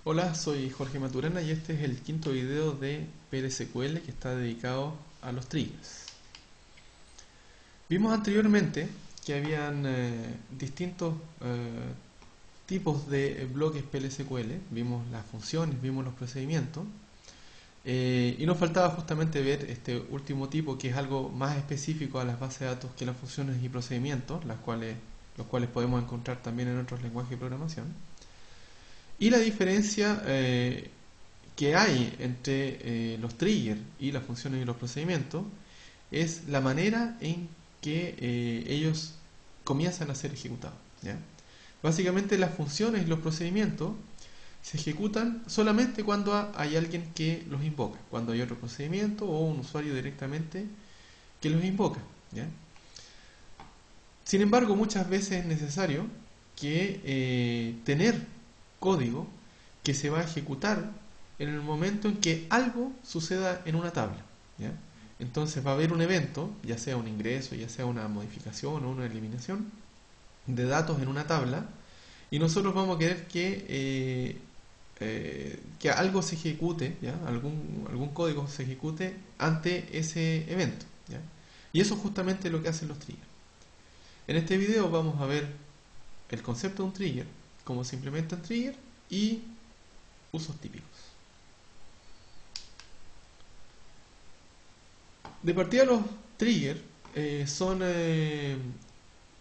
Hola, soy Jorge Maturana y este es el quinto video de PLSQL que está dedicado a los triggers. Vimos anteriormente que habían distintos tipos de bloques PLSQL, vimos las funciones, vimos los procedimientos, y nos faltaba justamente ver este último tipo que es algo más específico a las bases de datos que las funciones y procedimientos, los cuales podemos encontrar también en otros lenguajes de programación. Y la diferencia que hay entre los triggers y las funciones y los procedimientos es la manera en que ellos comienzan a ser ejecutados, ¿ya? Básicamente las funciones y los procedimientos se ejecutan solamente cuando hay alguien que los invoca, cuando hay otro procedimiento o un usuario directamente que los invoca, ¿ya? Sin embargo, muchas veces es necesario que tener código que se va a ejecutar en el momento en que algo suceda en una tabla, ¿ya? Entonces va a haber un evento, ya sea un ingreso, ya sea una modificación o una eliminación de datos en una tabla, y nosotros vamos a querer que algo se ejecute, ¿ya? Algún código se ejecute ante ese evento, ¿ya? Y eso es justamente lo que hacen los triggers. En este video vamos a ver el concepto de un trigger, cómo se implementa un trigger y usos típicos. De partida los triggers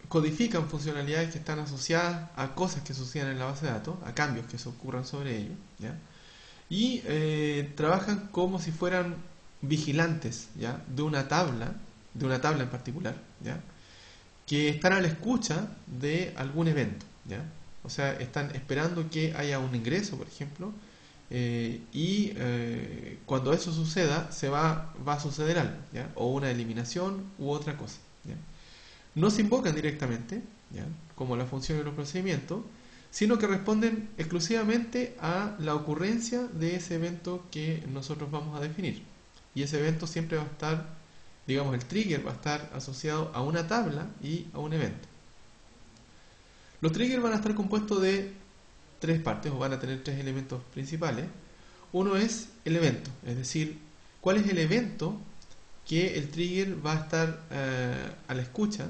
codifican funcionalidades que están asociadas a cosas que suceden en la base de datos, a cambios que se ocurran sobre ellos, ¿ya? Y trabajan como si fueran vigilantes, ¿ya? de una tabla en particular, ¿ya? Que están a la escucha de algún evento, ¿ya? O sea, están esperando que haya un ingreso, por ejemplo, cuando eso suceda, va a suceder algo, ¿ya? O una eliminación u otra cosa, ¿ya? No se invocan directamente, ¿ya? Como la función y los procedimientos, sino que responden exclusivamente a la ocurrencia de ese evento que nosotros vamos a definir. Y ese evento siempre va a estar, digamos, el trigger va a estar asociado a una tabla y a un evento. Los triggers van a estar compuestos de tres partes, o van a tener tres elementos principales. Uno es el evento, es decir, cuál es el evento que el trigger va a estar a la escucha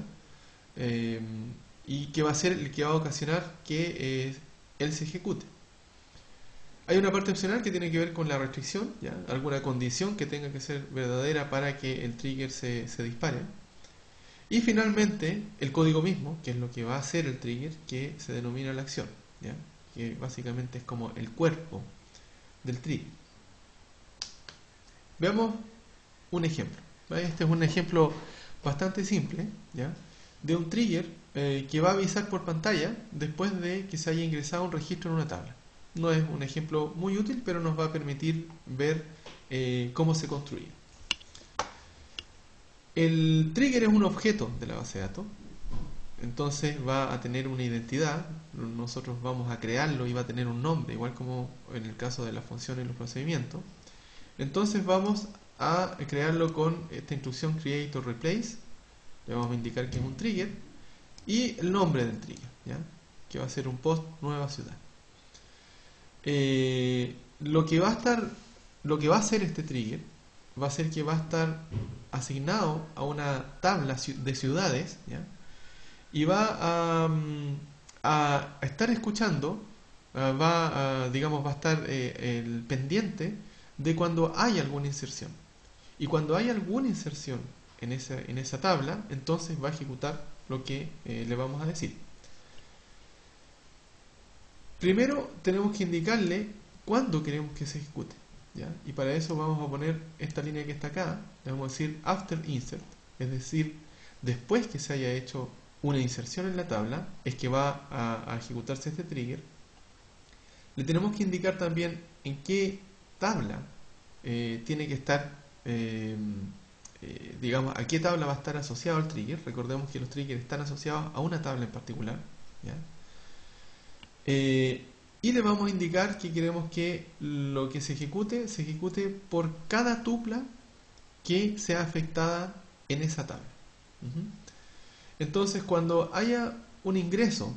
y que va a ser el que va a ocasionar que él se ejecute. Hay una parte opcional que tiene que ver con la restricción, ¿ya? Alguna condición que tenga que ser verdadera para que el trigger se dispare. Y finalmente, el código mismo, que es lo que va a hacer el trigger, que se denomina la acción, ¿ya? Que básicamente es como el cuerpo del trigger. Veamos un ejemplo. Este es un ejemplo bastante simple, ¿ya? De un trigger que va a avisar por pantalla después de que se haya ingresado un registro en una tabla. No es un ejemplo muy útil, pero nos va a permitir ver cómo se construye. El trigger es un objeto de la base de datos, entonces va a tener una identidad, nosotros vamos a crearlo y va a tener un nombre, igual como en el caso de las funciones y los procedimientos. Entonces vamos a crearlo con esta instrucción create o replace, le vamos a indicar que es un trigger, y el nombre del trigger, ¿ya? Que va a ser un post nueva ciudad. Lo que va a hacer este trigger va a ser que va a estar asignado a una tabla de ciudades, ¿ya? Y va a estar escuchando, digamos, va a estar el pendiente de cuando hay alguna inserción. Y cuando hay alguna inserción en esa tabla, entonces va a ejecutar lo que le vamos a decir. Primero tenemos que indicarle cuándo queremos que se ejecute, ¿ya? Y para eso vamos a poner esta línea que está acá, le vamos a decir after insert, es decir, después que se haya hecho una inserción en la tabla, es que va a ejecutarse este trigger. Le tenemos que indicar también en qué tabla tiene que estar, digamos, a qué tabla va a estar asociado el trigger. Recordemos que los triggers están asociados a una tabla en particular, ¿ya? Y le vamos a indicar que queremos que lo que se ejecute por cada tupla que sea afectada en esa tabla. Entonces, cuando haya un ingreso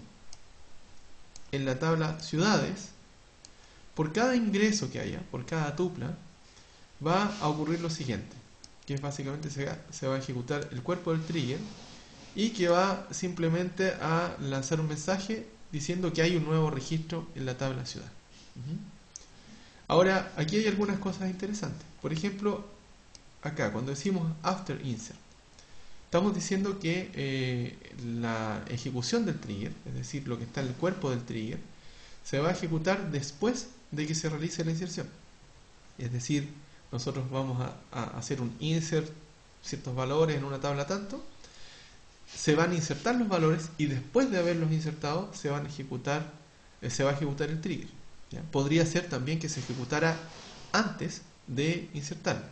en la tabla ciudades, por cada ingreso que haya, por cada tupla, va a ocurrir lo siguiente, que es básicamente se va a ejecutar el cuerpo del trigger y que va simplemente a lanzar un mensaje diciendo que hay un nuevo registro en la tabla ciudad. Ahora, aquí hay algunas cosas interesantes. Por ejemplo, acá, cuando decimos after insert, estamos diciendo que la ejecución del trigger, es decir, lo que está en el cuerpo del trigger, se va a ejecutar después de que se realice la inserción. Es decir, nosotros vamos a hacer un insert, ciertos valores en una tabla tanto, se van a insertar los valores y después de haberlos insertado se va a ejecutar el trigger, ¿ya? Podría ser también que se ejecutara antes de insertarlo.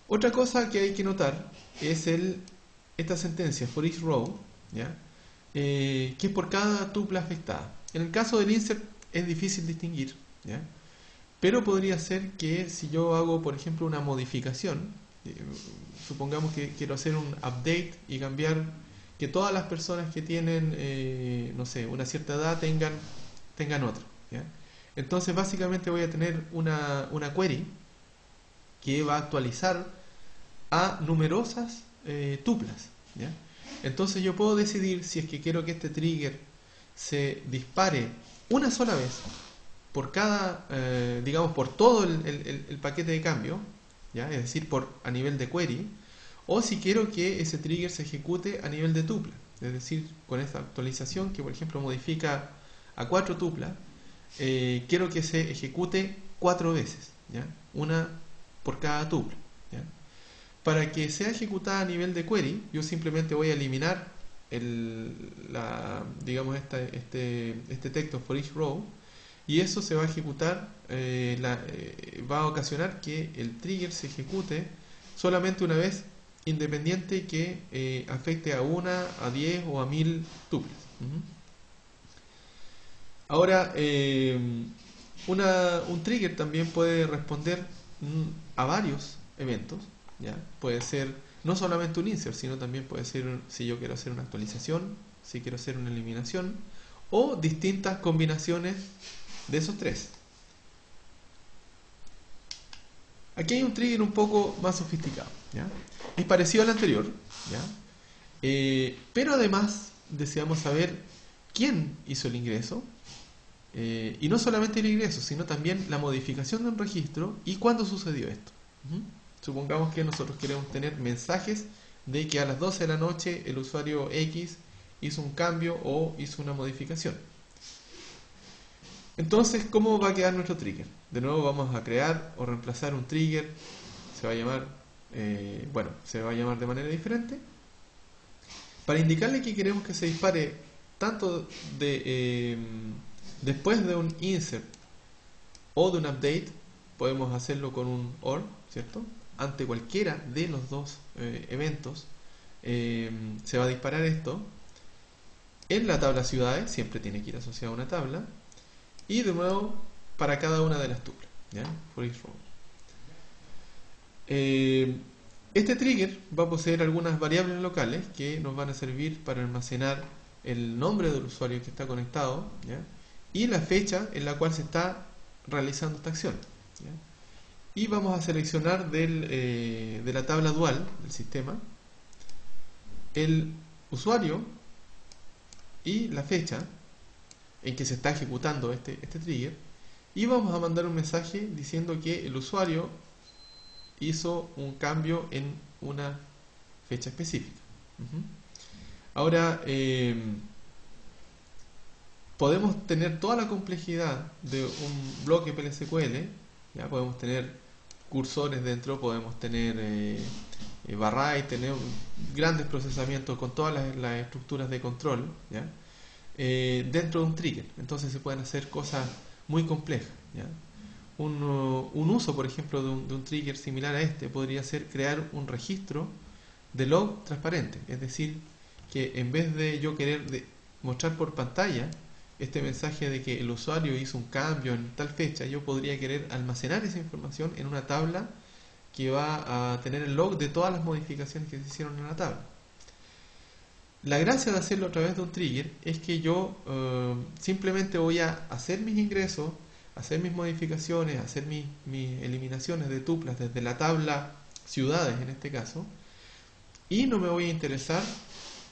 Otra cosa que hay que notar es esta sentencia for each row, ¿ya? Que es por cada tupla afectada. En el caso del insert es difícil distinguir, ¿ya? Pero podría ser que si yo hago, por ejemplo, una modificación, supongamos que quiero hacer un update y cambiar que todas las personas que tienen, no sé, una cierta edad tengan otra, ¿ya? Entonces básicamente voy a tener una query que va a actualizar a numerosas tuplas, ¿ya? Entonces yo puedo decidir si es que quiero que este trigger se dispare una sola vez por cada, digamos, por todo el paquete de cambio, ¿ya? Es decir, a nivel de query, o si quiero que ese trigger se ejecute a nivel de tupla, es decir, con esta actualización que por ejemplo modifica a 4 tuplas, quiero que se ejecute 4 veces, ¿ya? Una por cada tupla, ¿ya? Para que sea ejecutada a nivel de query, yo simplemente voy a eliminar digamos este texto for each row, y eso se va a ejecutar, va a ocasionar que el trigger se ejecute solamente una vez, independiente que afecte a 1, a 10 o a 1000 tuplas. Ahora, un trigger también puede responder a varios eventos, ¿ya? Puede ser no solamente un insert, sino también puede ser si yo quiero hacer una actualización, si quiero hacer una eliminación, o distintas combinaciones de esos tres. Aquí hay un trigger un poco más sofisticado, ¿ya? Es parecido al anterior, ¿ya? Pero además deseamos saber quién hizo el ingreso, y no solamente el ingreso, sino también la modificación de un registro y cuándo sucedió esto. Supongamos que nosotros queremos tener mensajes de que a las 12 de la noche el usuario X hizo un cambio o hizo una modificación. Entonces, ¿cómo va a quedar nuestro trigger? De nuevo vamos a crear o reemplazar un trigger, se va a llamar, se va a llamar de manera diferente, para indicarle que queremos que se dispare tanto después de un insert o de un update. Podemos hacerlo con un OR, ¿cierto? Ante cualquiera de los dos eventos se va a disparar esto en la tabla ciudades, siempre tiene que ir asociado a una tabla, y de nuevo para cada una de las tuplas, ¿ya? For each row. Este trigger va a poseer algunas variables locales que nos van a servir para almacenar el nombre del usuario que está conectado, ¿ya? Y la fecha en la cual se está realizando esta acción, ¿ya? Y vamos a seleccionar de la tabla dual del sistema el usuario y la fecha en que se está ejecutando este trigger, y vamos a mandar un mensaje diciendo que el usuario hizo un cambio en una fecha específica. Ahora, podemos tener toda la complejidad de un bloque PLSQL, ¿ya? Podemos tener cursores dentro, podemos tener barras, tener grandes procesamientos con todas las estructuras de control, ¿ya? Dentro de un trigger. Entonces se pueden hacer cosas muy complejas, ¿ya? Un uso, por ejemplo, de un trigger similar a este podría ser crear un registro de log transparente, es decir, que en vez de yo querer mostrar por pantalla este mensaje de que el usuario hizo un cambio en tal fecha, yo podría querer almacenar esa información en una tabla que va a tener el log de todas las modificaciones que se hicieron en la tabla. La gracia de hacerlo a través de un trigger es que yo simplemente voy a hacer mis ingresos, hacer mis modificaciones, hacer mis eliminaciones de tuplas desde la tabla ciudades en este caso, y no me voy a interesar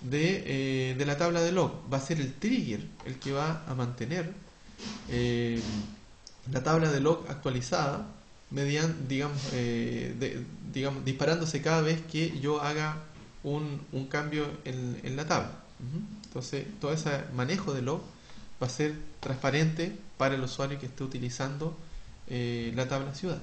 de la tabla de log. Va a ser el trigger el que va a mantener eh, la tabla de log actualizada mediante, digamos, disparándose cada vez que yo haga un cambio en la tabla. Entonces, todo ese manejo de log va a ser transparente para el usuario que esté utilizando la tabla ciudad.